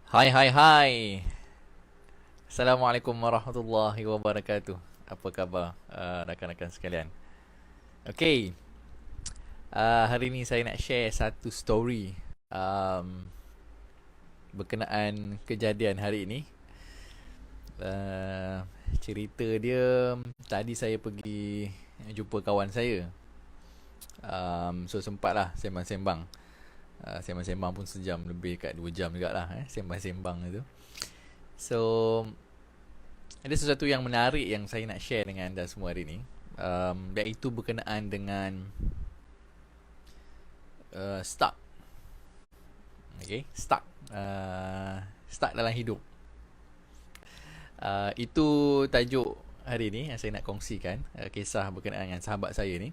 Hai hai hai. Assalamualaikum warahmatullahi wabarakatuh. Apa khabar rakan-rakan sekalian? Okey, hari ni saya nak share satu story um, berkenaan kejadian hari ini. Uh, Cerita dia, tadi saya pergi jumpa kawan saya. So sempatlah sembang-sembang. Sembang-sembang pun sejam lebih, kat 2 jam jugalah sembang-sembang itu. So ada sesuatu yang menarik yang saya nak share dengan anda semua hari ini, iaitu berkenaan dengan stuck. Okay, stuck. Stuck dalam hidup. Itu tajuk hari ini yang saya nak kongsikan. Kisah berkenaan dengan sahabat saya ni,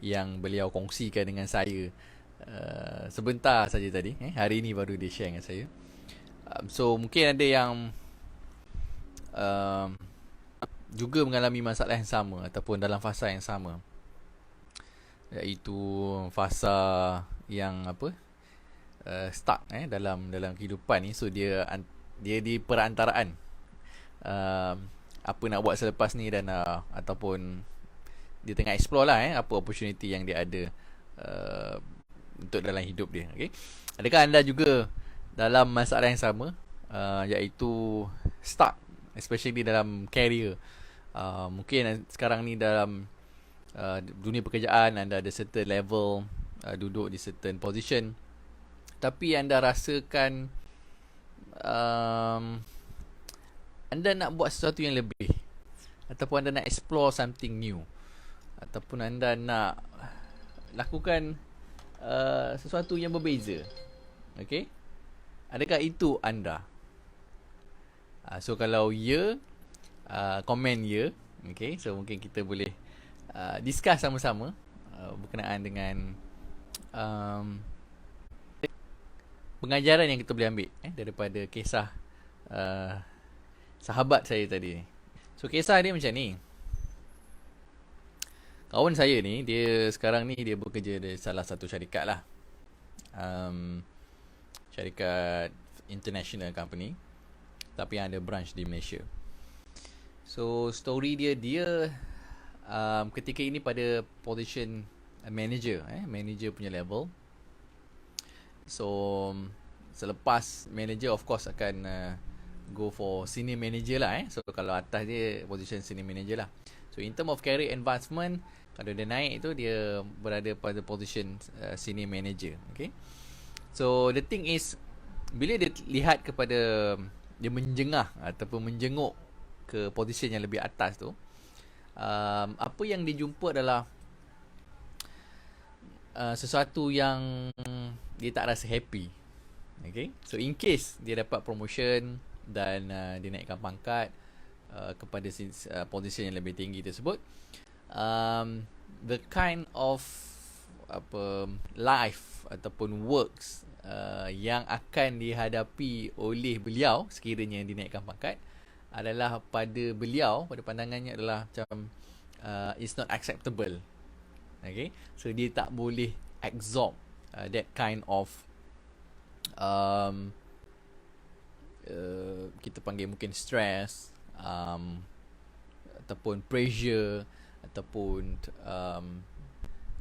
yang beliau kongsikan dengan saya sebentar saja tadi. Hari ini baru dia share dengan saya. So mungkin ada yang um, juga mengalami masalah yang sama ataupun dalam fasa yang sama, iaitu fasa yang stuck dalam kehidupan ni. So dia di perantaraan, uh, apa nak buat selepas ni, dan ataupun dia tengah explore lah apa opportunity yang dia ada untuk dalam hidup dia. Okay? Adakah anda juga dalam masalah yang sama, iaitu stuck, especially dalam career? Mungkin sekarang ni dalam dunia pekerjaan anda ada certain level, duduk di certain position, tapi anda rasakan anda nak buat sesuatu yang lebih, ataupun anda nak explore something new, ataupun anda nak lakukan sesuatu yang berbeza. Okay? Adakah itu anda? So kalau ya, komen ya. Okay, so mungkin kita boleh discuss sama-sama berkenaan dengan pengajaran yang kita boleh ambil daripada kisah sahabat saya tadi. So kisah dia macam ni. Kawan saya ni, dia sekarang ni dia bekerja di salah satu syarikat lah, syarikat international company, tapi yang ada branch di Malaysia. So story dia ketika ini pada position manager, manager punya level. So selepas manager, of course akan go for senior manager lah. So kalau atas dia position senior manager lah. So in term of career advancement, kalau dia naik tu, dia berada pada position senior manager. Okay. So the thing is, bila dia lihat kepada, dia menjengah ataupun menjenguk ke position yang lebih atas tu, apa yang dia jumpa adalah sesuatu yang dia tak rasa happy. Okay. So in case dia dapat promotion dan dia naikkan pangkat kepada position yang lebih tinggi tersebut, the kind of life ataupun works yang akan dihadapi oleh beliau sekiranya dinaikkan pangkat adalah, pada beliau, pada pandangannya adalah macam it's not acceptable. Okay, so dia tak boleh absorb that kind of kita panggil mungkin stress, ataupun pressure, ataupun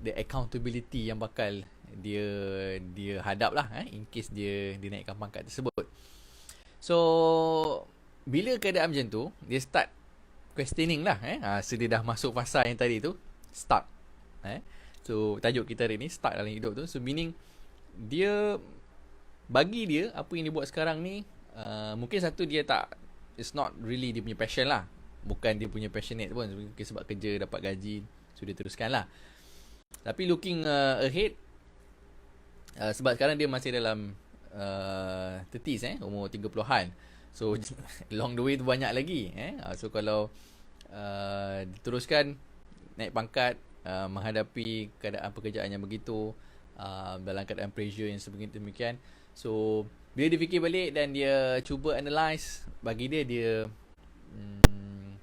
the accountability yang bakal dia hadap lah, in case dia naikkan pangkat tersebut. So bila keadaan macam tu, dia start questioning lah. So dia dah masuk fasa yang tadi tu, stuck. So tajuk kita hari ni, stuck dalam hidup tu. So meaning dia, bagi dia, apa yang dia buat sekarang ni, mungkin satu, dia tak, it's not really dia punya passion lah. Bukan dia punya passionate pun, mungkin sebab kerja dapat gaji, so dia teruskan lah. Tapi looking ahead, sebab sekarang dia masih dalam 30s, umur 30-an. So along the way tu banyak lagi. So kalau diteruskan naik pangkat, menghadapi keadaan pekerjaan yang begitu, dalam keadaan pressure yang demikian. So bila dia fikir balik dan dia cuba analyse, bagi dia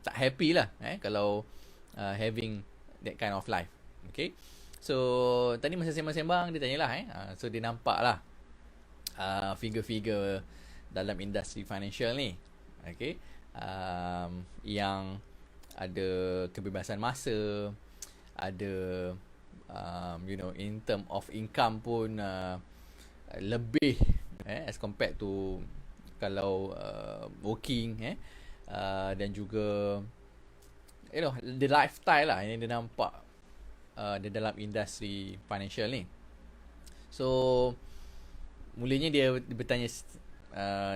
tak happy lah kalau having that kind of life. Okay. So tadi masa sembang-sembang, dia tanyalah, so dia nampak lah figure-figure dalam industri financial ni. Okay. Yang ada kebebasan masa, ada in term of income pun lebih as compared to kalau working, dan juga the lifestyle lah yang dia nampak dia dalam industri financial ni. So mulanya dia bertanya,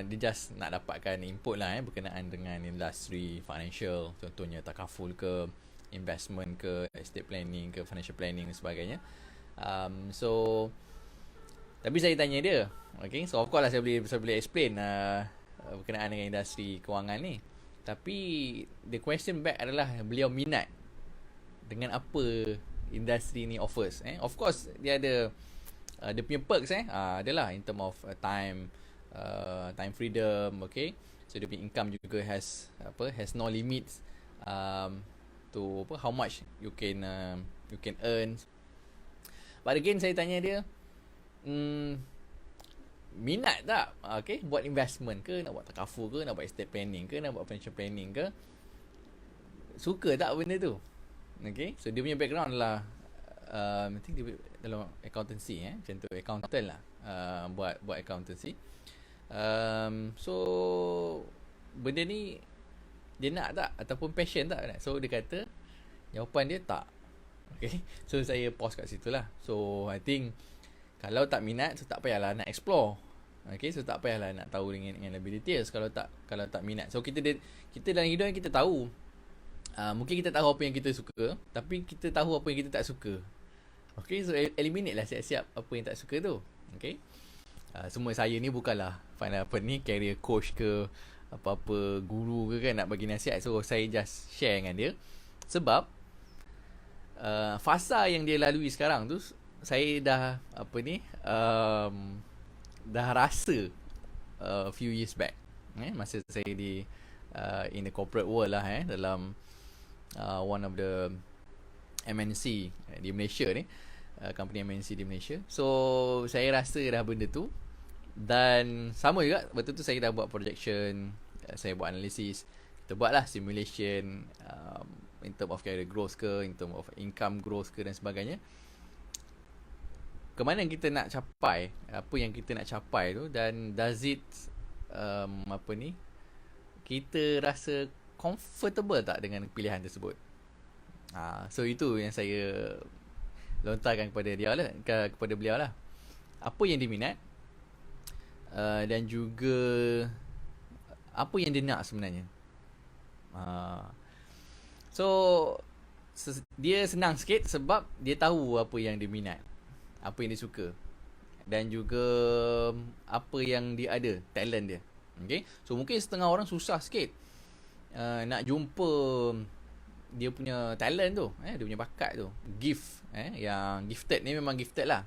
dia just nak dapatkan input lah berkenaan dengan industri financial, contohnya takaful ke, investment ke, estate planning ke, financial planning dan sebagainya. So tapi saya tanya dia, okay, so of course lah saya boleh explain berkenaan dengan industri kewangan ni. Tapi the question back adalah beliau minat dengan apa industri ni offers. Of course dia ada dia punya perks adalah in term of time freedom, okay. So dia punya income juga has no limits to how much you can earn. But again saya tanya dia, minat tak buat investment ke, nak buat takaful ke, nak buat estate planning ke, nak buat financial planning ke, suka tak benda tu? Okay, so dia punya background adalah I think dia dalam accountancy, macam tu, accountant lah, buat accountancy. So benda ni dia nak tak, ataupun passion tak? So dia kata jawapan dia tak. Okay, so saya pause kat situ lah. So I think kalau tak minat, so tak payahlah nak explore. Okay, so tak payahlah nak tahu dengan lebih details kalau tak minat. So kita dalam hidup kita tahu, mungkin kita tahu apa yang kita suka, tapi kita tahu apa yang kita tak suka. Okay, so eliminate lah siap-siap apa yang tak suka tu. Okay, semua saya ni bukanlah career coach ke apa-apa guru ke kan nak bagi nasihat. So saya just share dengan dia sebab fasa yang dia lalui sekarang tu saya dah dah rasa few years back, masa saya di in the corporate world lah, dalam one of the MNC di Malaysia ni, company MNC di Malaysia. So saya rasa dah benda tu, dan sama juga betul tu saya dah buat projection, saya buat analisis, kita buatlah simulation in term of career growth ke, in term of income growth ke dan sebagainya. Kemana kita nak capai, apa yang kita nak capai tu, dan does it kita rasa comfortable tak dengan pilihan tersebut. So itu yang saya lontarkan kepada beliau lah. Apa yang dia minat, dan juga apa yang dia nak sebenarnya. So dia senang sikit sebab dia tahu apa yang dia minat, apa yang dia suka, dan juga apa yang dia ada, talent dia. Okay, so mungkin setengah orang susah sikit nak jumpa dia punya talent tu, dia punya bakat tu, gift, yang gifted ni memang gifted lah.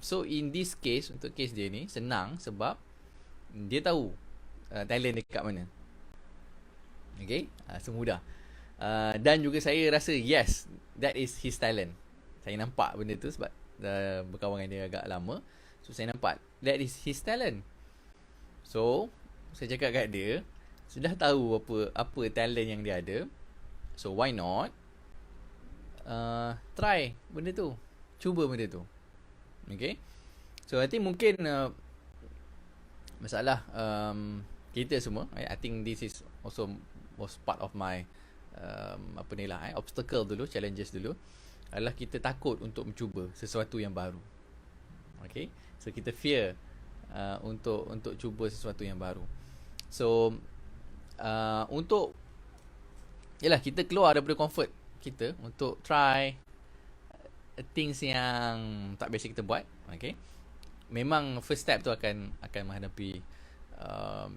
So in this case, untuk case dia ni senang sebab dia tahu talent dia kat mana. Okay, semudah. Dan juga saya rasa yes, that is his talent. Saya nampak benda tu sebab berkawan dengan dia agak lama. So saya nampak that is his talent. So saya cakap kat dia, sudah tahu apa talent yang dia ada, so why not try benda tu, cuba benda tu. Okay, so I think mungkin masalah kita semua, I think this is also was part of my obstacle dulu, challenges dulu, adalah kita takut untuk mencuba sesuatu yang baru. Okay, so kita fear untuk cuba sesuatu yang baru. So untuk kita keluar daripada comfort kita untuk try things yang tak biasa kita buat. Okay, memang first step tu akan menghadapi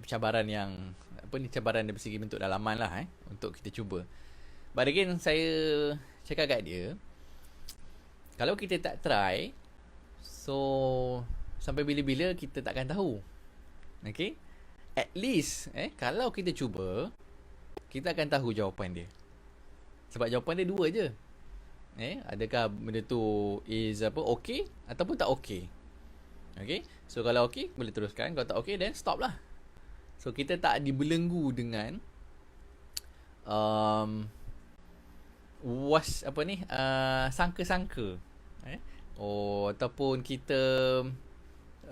cabaran yang cabaran dari segi bentuk dalaman lah, untuk kita cuba. But again, saya cakap kat dia, kalau kita tak try, so sampai bila-bila kita takkan tahu. Okay, at least kalau kita cuba, kita akan tahu jawapan dia. Sebab jawapan dia dua je. Adakah benda tu is okay ataupun tak okay. Okay, So kalau okey boleh teruskan, kalau tak okey then stop lah. So kita tak dibelenggu dengan um, sangka-sangka. Ataupun kita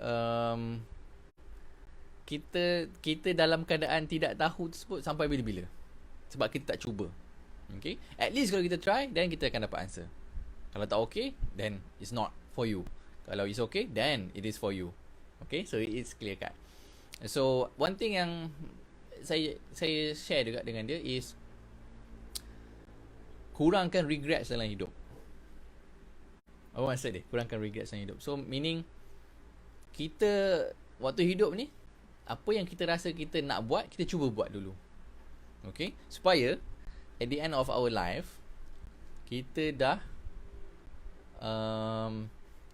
um, kita dalam keadaan tidak tahu tersebut sampai bila-bila. Sebab kita tak cuba. Okay? At least kalau kita try, then kita akan dapat answer. Kalau tak okay, then it's not for you. Kalau it's okay, then it is for you. Okay? So it is clear cut. So one thing yang saya share juga dengan dia is kurangkan regrets dalam hidup. Apa maksud dia? Kurangkan regrets dalam hidup. So meaning kita waktu hidup ni, apa yang kita rasa kita nak buat, kita cuba buat dulu. Okay? Supaya at the end of our life, kita dah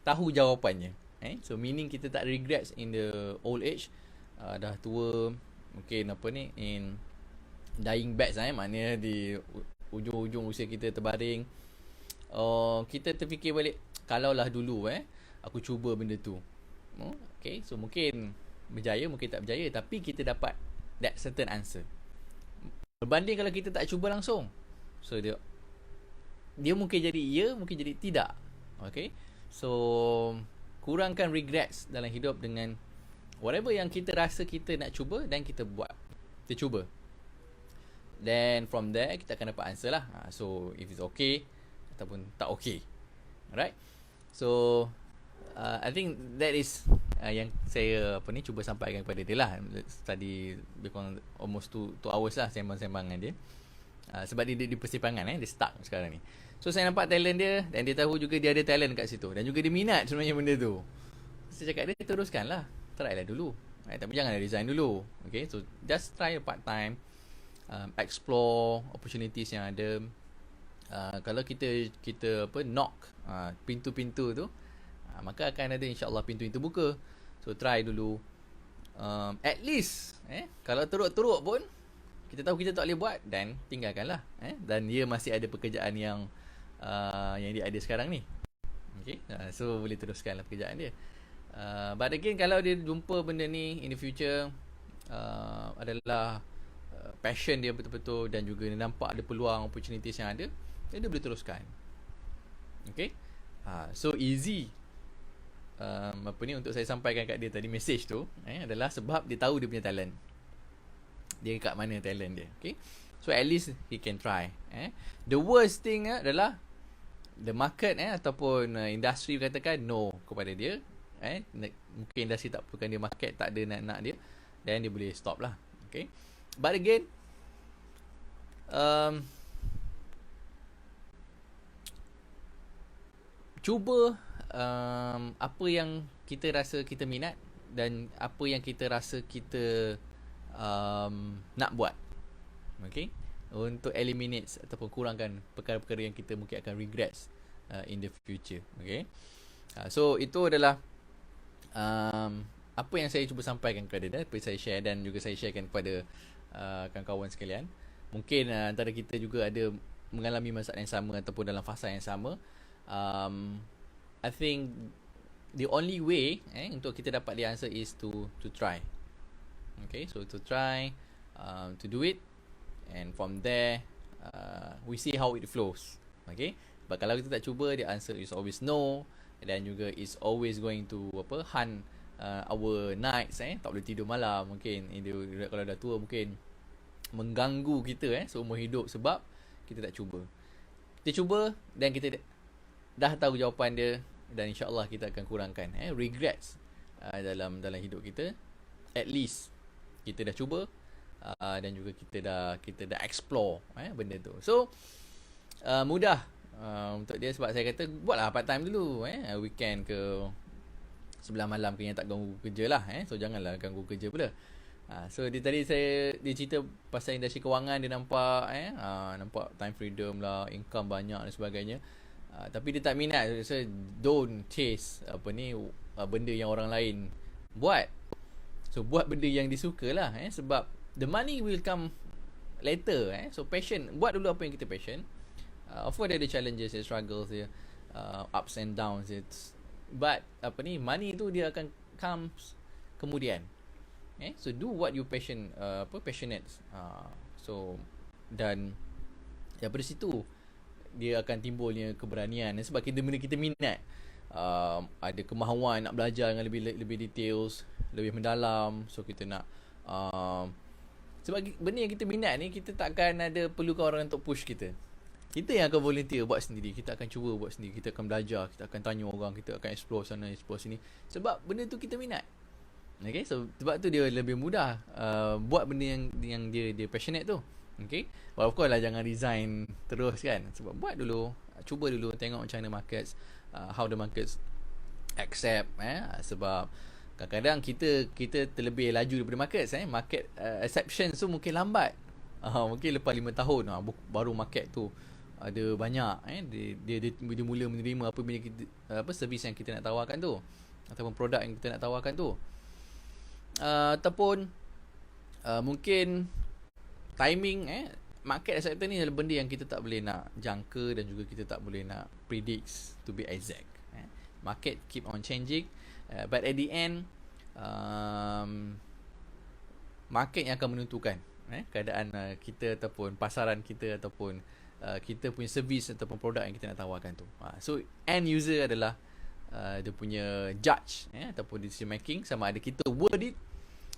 tahu jawapannya. So meaning kita tak regrets in the old age. Dah tua, mungkin in dying batch, maknanya di ujung-ujung usia kita terbaring. Kita terfikir balik, kalaulah dulu aku cuba benda tu. Okay, so mungkin berjaya, mungkin tak berjaya, tapi kita dapat that certain answer. Berbanding kalau kita tak cuba langsung, so dia mungkin jadi ya, mungkin jadi tidak. Okay, so kurangkan regrets dalam hidup dengan whatever yang kita rasa kita nak cuba, dan kita buat, kita cuba. Then from there kita akan dapat answer lah. So if it's okay ataupun tak okay. Alright. So I think that is yang saya cuba sampaikan kepada dia lah. Tadi lebih kurang almost 2 hours lah sembang-sembang dengan dia. Sebab dia di persimpangan, dia stuck sekarang ni. So saya nampak talent dia, dan dia tahu juga dia ada talent kat situ, dan juga dia minat sebenarnya benda tu. Saya cakap dia teruskan lah, try lah dulu. Tapi jangan resign dulu. Okay, so just try part time, explore opportunities yang ada. Kalau kita knock pintu-pintu tu, maka akan ada insyaAllah pintu itu buka. So try dulu. At least kalau teruk-teruk pun kita tahu kita tak boleh buat, dan tinggalkanlah. Dan dia masih ada pekerjaan yang dia ada sekarang ni. Okay, so boleh teruskanlah pekerjaan dia. But again, kalau dia jumpa benda ni in the future, adalah passion dia betul-betul, dan juga dia nampak ada peluang, opportunities yang ada, dia boleh teruskan. Okay, so easy. Untuk saya sampaikan kat dia tadi, message tu adalah sebab dia tahu dia punya talent, dia kat mana talent dia. Okay, so at least he can try. The worst thing adalah the market ataupun industri katakan no kepada dia. Mungkin industri tak perlukan dia, market tak ada nak dia, then dia boleh stop lah. Okay, but again, cuba apa yang kita rasa kita minat, dan apa yang kita rasa kita nak buat. Okay, untuk eliminate ataupun kurangkan perkara-perkara yang kita mungkin akan regrets in the future. Okay, so itu adalah apa yang saya cuba sampaikan kepada dia, apa yang saya share, dan juga saya sharekan kepada kawan-kawan sekalian. Mungkin antara kita juga ada mengalami masalah yang sama ataupun dalam fasa yang sama. I think the only way untuk kita dapat the answer is to try. Okay, so to try, to do it, and from there we see how it flows. Okay, but kalau kita tak cuba, the answer is always no, dan juga is always going to hunt our nights. Tak boleh tidur malam, mungkin kalau dah tua mungkin mengganggu kita seumur hidup sebab kita tak cuba. Kita cuba, dan kita dah tahu jawapan dia, dan insyaAllah kita akan kurangkan regrets dalam hidup kita. At least kita dah cuba, dan juga kita dah explore benda tu. So mudah untuk dia, sebab saya kata buatlah part time dulu, weekend ke sebelah malam ke, yang tak ganggu kerja lah. So janganlah ganggu kerja pula. So dia cerita pasal industri kewangan, dia nampak nampak time freedom lah, income banyak dan sebagainya. Tapi dia tak minat. So don't chase benda yang orang lain buat. So buat benda yang disuka lah, sebab the money will come later. So passion, buat dulu apa yang kita passion. Of course ada challenges, struggles, ups and downs. But money tu dia akan comes kemudian. So do what you passionate. So dan daripada situ dia akan timbulnya keberanian, sebab benda kita minat. Ada kemahuan nak belajar dengan lebih details, lebih mendalam. So kita nak sebab benda yang kita minat ni, kita takkan ada perlukan orang untuk push kita. Kita yang akan volunteer buat sendiri. Kita akan cuba buat sendiri. Kita akan belajar, kita akan tanya orang, kita akan explore sana, explore sini, sebab benda tu kita minat. Okay, so sebab tu dia lebih mudah buat benda yang dia passionate tu. Okay, well, of course lah, jangan resign terus kan. Sebab buat dulu, cuba dulu, tengok macam mana markets, how the markets accept. Sebab kadang-kadang kita terlebih laju daripada markets. Market acceptance tu mungkin lambat. Mungkin lepas 5 tahun baru market tu ada banyak. Dia mula menerima apa benda kita, servis yang kita nak tawarkan tu, ataupun produk yang kita nak tawarkan tu. Ataupun mungkin timing, market acceptance ni adalah benda yang kita tak boleh nak jangka, dan juga kita tak boleh nak predict to be exact. Market keep on changing, but at the end market yang akan menentukan keadaan kita, ataupun pasaran kita, ataupun kita punya servis ataupun produk yang kita nak tawarkan tu. So end user adalah dia punya judge, ataupun decision making, sama ada kita worth it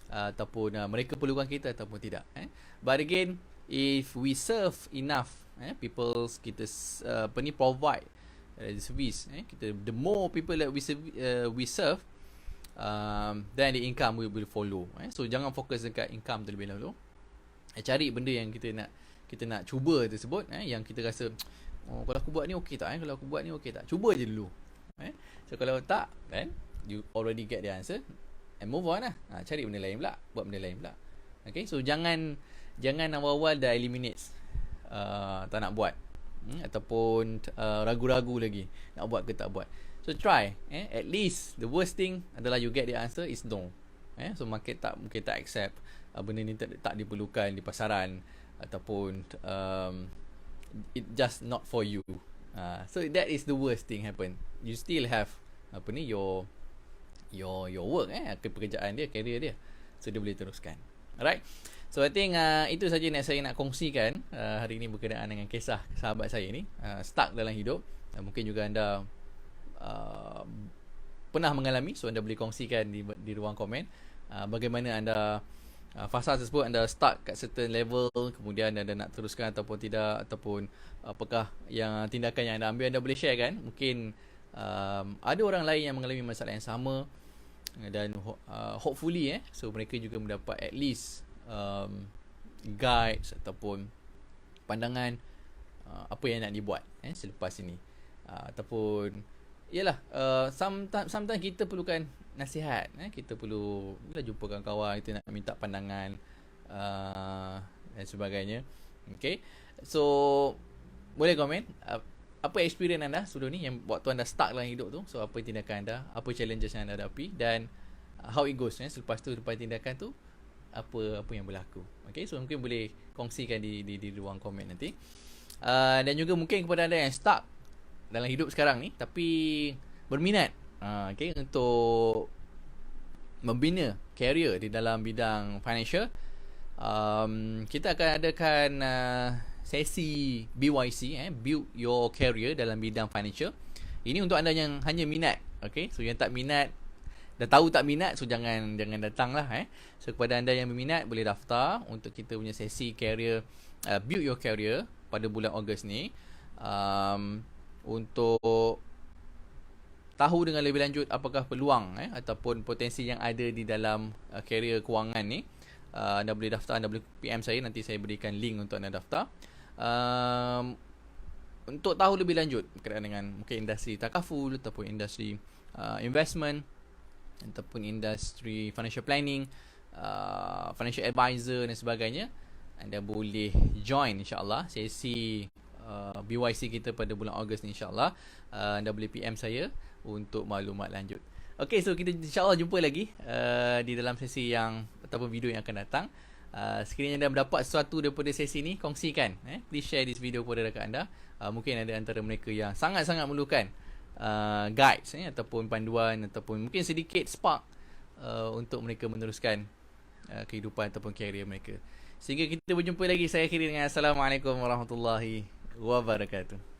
ataupun mereka perlukan kita ataupun tidak. But again, if we serve enough people, kita provide the service, kita, the more people that we serve, then the income will follow. So jangan fokus dekat income terlebih dahulu. Cari benda yang kita nak cuba tersebut, yang kita rasa, kalau aku buat ni okey tak, kalau aku buat ni okey tak, cuba je dulu. So kalau tak, then you already get the answer and move on lah. Cari benda lain pula, buat benda lain pula. Okay, so jangan awal-awal dah eliminate, tak nak buat, ataupun ragu-ragu lagi nak buat ke tak buat. So try, at least the worst thing adalah you get the answer is no. So market mungkin tak accept, benda ni tak diperlukan di pasaran, ataupun it just not for you. So that is the worst thing happen. You still have your work, pekerjaan dia, career dia, so dia boleh teruskan. Alright, so I think itu saja yang saya nak kongsikan hari ini berkenaan dengan kisah sahabat saya ni, stuck dalam hidup. Mungkin juga anda pernah mengalami, so anda boleh kongsikan di ruang komen bagaimana anda fasa tersebut, anda start kat certain level, kemudian anda nak teruskan ataupun tidak, ataupun apakah yang tindakan yang anda ambil. Anda boleh share kan, mungkin ada orang lain yang mengalami masalah yang sama, dan hopefully so mereka juga mendapat at least guides ataupun pandangan apa yang nak dibuat selepas ini, ataupun yalah, sometimes kita perlukan nasihat, kita perlu bila jumpa kawan-kawan, kita nak minta pandangan dan sebagainya. Okay, so boleh komen apa experience anda sebelum ni, yang waktu anda stuck dalam hidup tu. So apa tindakan anda, apa challenges yang anda hadapi, dan how it goes selepas tindakan tu, apa yang berlaku. Okay, so mungkin boleh kongsikan di ruang komen nanti. Dan juga mungkin kepada anda yang stuck dalam hidup sekarang ni tapi berminat untuk membina career di dalam bidang financial, kita akan adakan sesi BYC, Build Your Career dalam bidang financial. Ini untuk anda yang hanya minat. Okay, so yang tak minat, dah tahu tak minat, so jangan datang lah. So kepada anda yang berminat, boleh daftar untuk kita punya sesi career, Build Your Career pada bulan Ogos ni, untuk tahu dengan lebih lanjut apakah peluang ataupun potensi yang ada di dalam career kewangan ni. Anda boleh daftar, anda boleh PM saya, nanti saya berikan link untuk anda daftar. Untuk tahu lebih lanjut berkaitan dengan mungkin industri takaful, ataupun industri investment, ataupun industri financial planning, financial advisor dan sebagainya, anda boleh join insyaAllah sesi BYC kita pada bulan Ogos ni insyaAllah. Anda boleh PM saya untuk maklumat lanjut. Okay, so kita insyaAllah jumpa lagi di dalam sesi yang ataupun video yang akan datang. Sekiranya anda mendapat sesuatu daripada sesi ni, kongsikan. Please share this video kepada rakan anda. Mungkin ada antara mereka yang sangat-sangat memerlukan guides ataupun panduan, ataupun mungkin sedikit spark untuk mereka meneruskan kehidupan ataupun karier mereka. Sehingga kita berjumpa lagi, saya akhiri dengan Assalamualaikum warahmatullahi wabarakatuh.